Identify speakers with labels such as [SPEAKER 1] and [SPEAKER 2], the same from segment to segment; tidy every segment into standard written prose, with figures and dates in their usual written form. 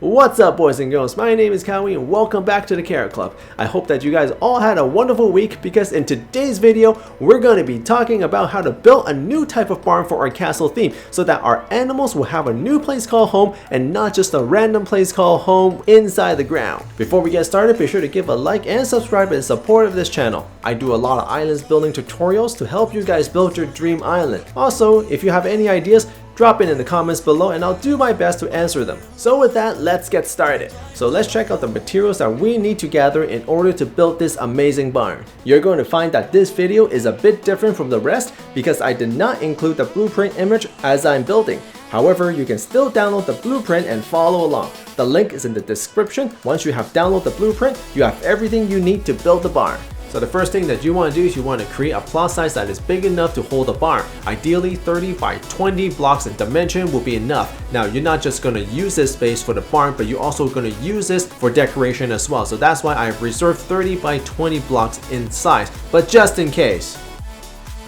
[SPEAKER 1] What's up, boys and girls? My name is Cowwy and welcome back to the Carrot Club. I hope that you guys all had a wonderful week because in today's video, we're going to be talking about how to build a new type of barn for our castle theme so that our animals will have a new place called home and not just a random place called home inside the ground. Before we get started, be sure to give a like and subscribe in support of this channel. I do a lot of islands building tutorials to help you guys build your dream island. Also, if you have any ideas, drop it in the comments below and I'll do my best to answer them. So with that, let's get started. So let's check out the materials that we need to gather in order to build this amazing barn. You're going to find that this video is a bit different from the rest because I did not include the blueprint image as I'm building. However, you can still download the blueprint and follow along. The link is in the description. Once you have downloaded the blueprint, you have everything you need to build the barn. So the first thing that you want to do is you want to create a plot size that is big enough to hold a barn. Ideally 30 by 20 blocks in dimension will be enough. Now you're not just going to use this space for the barn, but you're also going to use this for decoration as well. So that's why I've reserved 30 by 20 blocks in size, but just in case.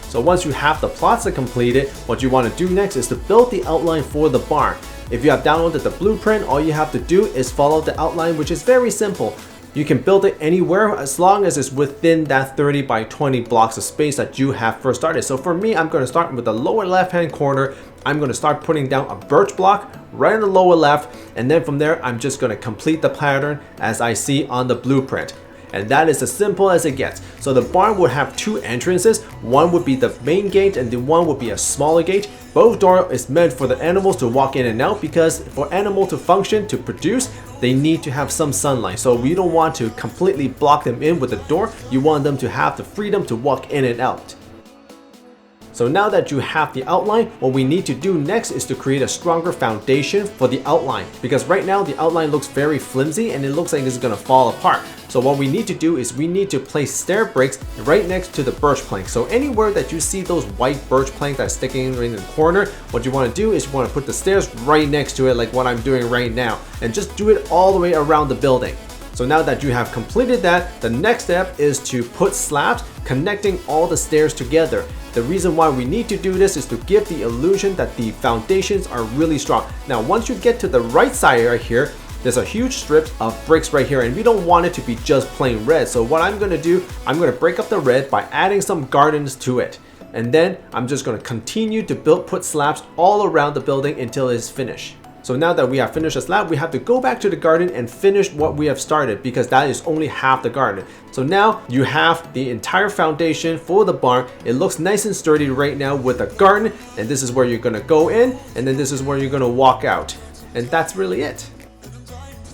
[SPEAKER 1] So once you have the plots completed, what you want to do next is to build the outline for the barn. If you have downloaded the blueprint, all you have to do is follow the outline, which is very simple. You can build it anywhere as long as it's within that 30 by 20 blocks of space that you have first started. So for me, I'm going to start with the lower left hand corner. I'm going to start putting down a birch block right in the lower left, and then from there I'm just going to complete the pattern as I see on the blueprint. And that is as simple as it gets. So the barn would have two entrances. One would be the main gate and the one would be a smaller gate. Both doors is meant for the animals to walk in and out because for animal to function, to produce, they need to have some sunlight. So we don't want to completely block them in with the door. You want them to have the freedom to walk in and out. So now that you have the outline, what we need to do next is to create a stronger foundation for the outline. Because right now the outline looks very flimsy and it looks like it's going to fall apart. So what we need to do is we need to place stair bricks right next to the birch plank. So anywhere that you see those white birch planks that's sticking in the corner, what you want to do is you want to put the stairs right next to it like what I'm doing right now. And just do it all the way around the building. So now that you have completed that, the next step is to put slabs connecting all the stairs together. The reason why we need to do this is to give the illusion that the foundations are really strong. Now once you get to the right side right here, there's a huge strip of bricks right here and we don't want it to be just plain red. So what I'm going to do, I'm going to break up the red by adding some gardens to it. And then I'm just going to continue to put slabs all around the building until it's finished. So now that we have finished the slab, we have to go back to the garden and finish what we have started because that is only half the garden. So now you have the entire foundation for the barn. It looks nice and sturdy right now with a garden, and this is where you're going to go in, and then this is where you're going to walk out. And that's really it.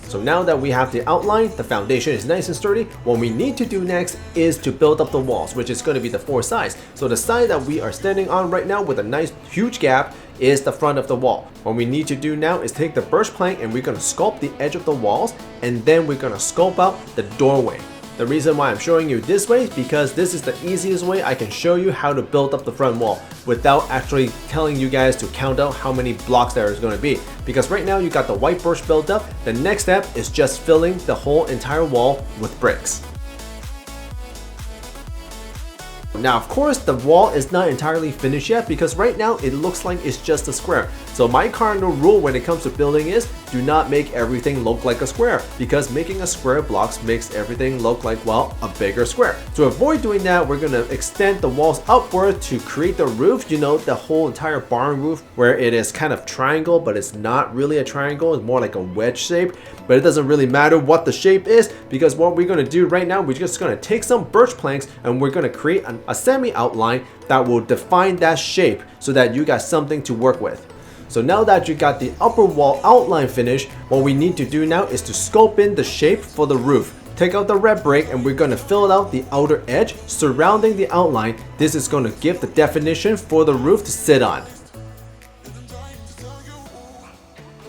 [SPEAKER 1] So now that we have the outline, the foundation is nice and sturdy, what we need to do next is to build up the walls, which is going to be the four sides. So the side that we are standing on right now with a nice huge gap is the front of the wall. What we need to do now is take the birch plank and we're going to sculpt the edge of the walls, and then we're going to sculpt out the doorway. The reason why I'm showing you this way is because this is the easiest way I can show you how to build up the front wall without actually telling you guys to count out how many blocks there is going to be. Because right now you got the white birch built up, the next step is just filling the whole entire wall with bricks. Now of course the wall is not entirely finished yet because right now it looks like it's just a square. So my cardinal rule when it comes to building is do not make everything look like a square, because making a square blocks makes everything look like, well, a bigger square. To avoid doing that, we're going to extend the walls upward to create the roof, you know, the whole entire barn roof where it is kind of triangle, but it's not really a triangle, it's more like a wedge shape. But it doesn't really matter what the shape is because what we're going to do right now, we're just going to take some birch planks and we're going to create a semi outline that will define that shape so that you got something to work with. So now that you got the upper wall outline finished, what we need to do now is to sculpt in the shape for the roof. Take out the red brick and we're going to fill out the outer edge surrounding the outline. This is going to give the definition for the roof to sit on.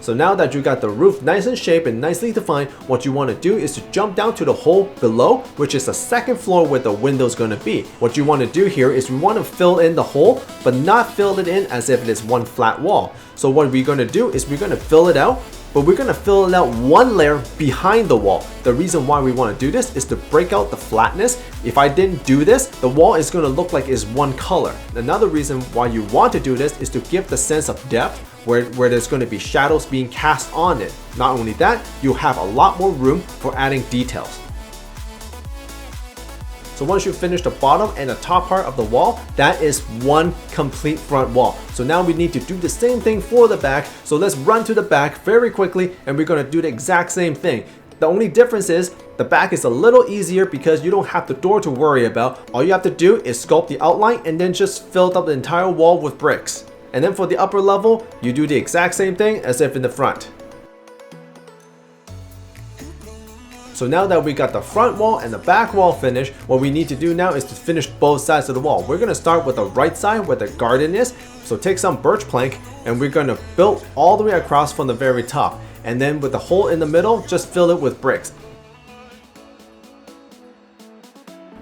[SPEAKER 1] So now that you got the roof nice and shaped and nicely defined, what you want to do is to jump down to the hole below, which is the second floor where the window is going to be. What you want to do here is we want to fill in the hole, but not fill it in as if it is one flat wall. So what we're going to do is we're going to fill it out, but we're going to fill it out one layer behind the wall. The reason why we want to do this is to break out the flatness If I didn't do this, the wall is going to look like it's one color. Another reason why you want to do this is to give the sense of depth where there's going to be shadows being cast on it. Not only that, you'll have a lot more room for adding details. So once you finish the bottom and the top part of the wall, that is one complete front wall. So now we need to do the same thing for the back. So let's run to the back very quickly and we're going to do the exact same thing. The only difference is the back is a little easier because you don't have the door to worry about. All you have to do is sculpt the outline and then just fill up the entire wall with bricks. And then for the upper level, you do the exact same thing as if in the front. So now that we got the front wall and the back wall finished, what we need to do now is to finish both sides of the wall. We're going to start with the right side where the garden is. So take some birch plank and we're going to build all the way across from the very top. And then with the hole in the middle, just fill it with bricks.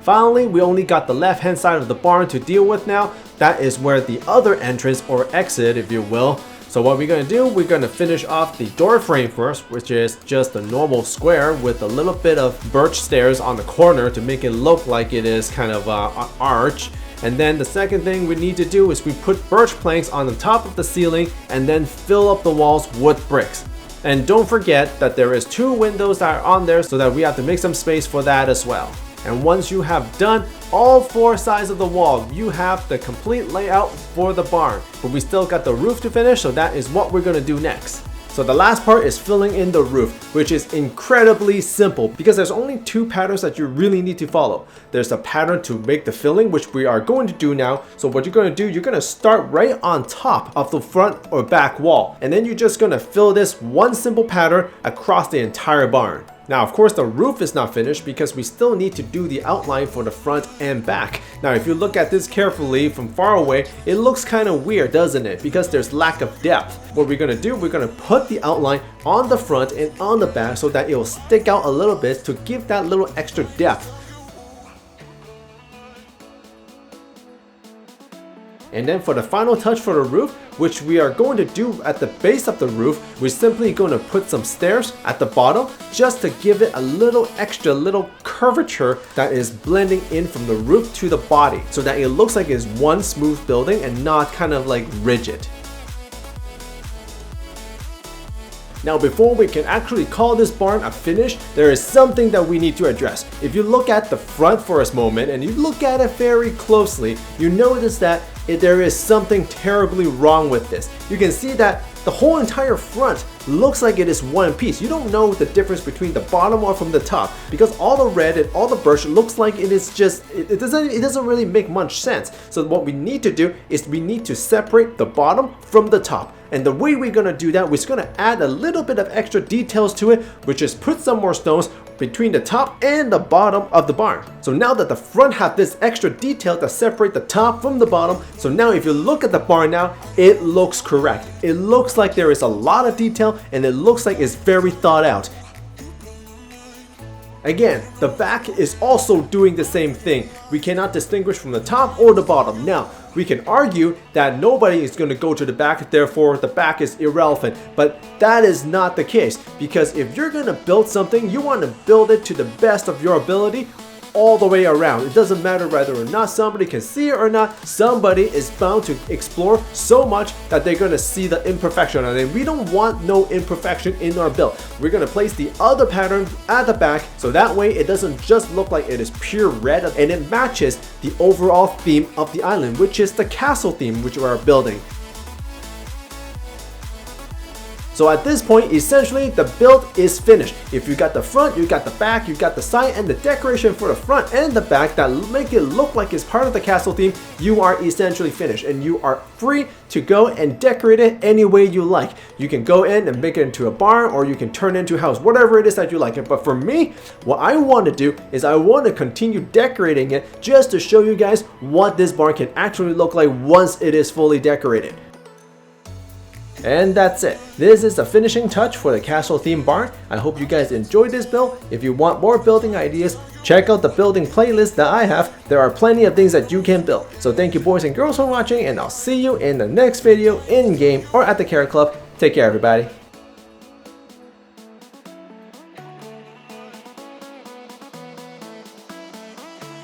[SPEAKER 1] Finally, we only got the left hand side of the barn to deal with now. That is where the other entrance or exit, if you will. So what we're going to do, we're going to finish off the door frame first, which is just a normal square with a little bit of birch stairs on the corner to make it look like it is kind of an arch. And then the second thing we need to do is we put birch planks on the top of the ceiling and then fill up the walls with bricks. And don't forget that there is 2 windows that are on there, so that we have to make some space for that as well. And once you have done all 4 sides of the wall, you have the complete layout for the barn. But we still got the roof to finish, so that is what we're going to do next. So the last part is filling in the roof, which is incredibly simple because there's only 2 patterns that you really need to follow. There's a pattern to make the filling, which we are going to do now. So what you're going to do, you're going to start right on top of the front or back wall. And then you're just going to fill this one simple pattern across the entire barn. Now, of course, the roof is not finished because we still need to do the outline for the front and back. Now, if you look at this carefully from far away, it looks kind of weird, doesn't it? Because there's lack of depth. What we're going to do, we're going to put the outline on the front and on the back so that it will stick out a little bit to give that little extra depth. And then for the final touch for the roof, which we are going to do at the base of the roof, we're simply going to put some stairs at the bottom just to give it a little extra little curvature that is blending in from the roof to the body so that it looks like it's one smooth building and not kind of like rigid. Now, before we can actually call this barn a finish, there is something that we need to address. If you look at the front for a moment and you look at it very closely, you notice that there is something terribly wrong with this. You can see that the whole entire front looks like it is one piece. You don't know the difference between the bottom or from the top because all the red and all the birch looks like it is just, it doesn't really make much sense. So what we need to do is we need to separate the bottom from the top. And the way we're gonna do that, we're gonna add a little bit of extra details to it, which is put some more stones between the top and the bottom of the barn. So now that the front have this extra detail to separate the top from the bottom, so now if you look at the barn now, it looks correct. It looks like there is a lot of detail and it looks like it's very thought out. Again, the back is also doing the same thing. We cannot distinguish from the top or the bottom. Now, we can argue that nobody is going to go to the back, therefore the back is irrelevant. But that is not the case, because if you're going to build something, you want to build it to the best of your ability all the way around. It doesn't matter whether or not somebody can see it or not. Somebody is bound to explore so much that they're going to see the imperfection, and we don't want no imperfection in our build. We're going to place the other pattern at the back so that way it doesn't just look like it is pure red, and it matches the overall theme of the island, which is the castle theme which we are building. So at this point, essentially the build is finished. If you got the front, you got the back, you got the side, and the decoration for the front and the back that make it look like it's part of the castle theme, you are essentially finished and you are free to go and decorate it any way you like. You can go in and make it into a barn, or you can turn it into a house, whatever it is that you like it. But for me, what I want to do is I want to continue decorating it just to show you guys what this barn can actually look like once it is fully decorated. And that's it. This is the finishing touch for the castle theme barn. I hope you guys enjoyed this build. If you want more building ideas, check out the building playlist that I have. There are plenty of things that you can build. So thank you boys and girls for watching, and I'll see you in the next video in game or at the Carrot Club. Take care everybody.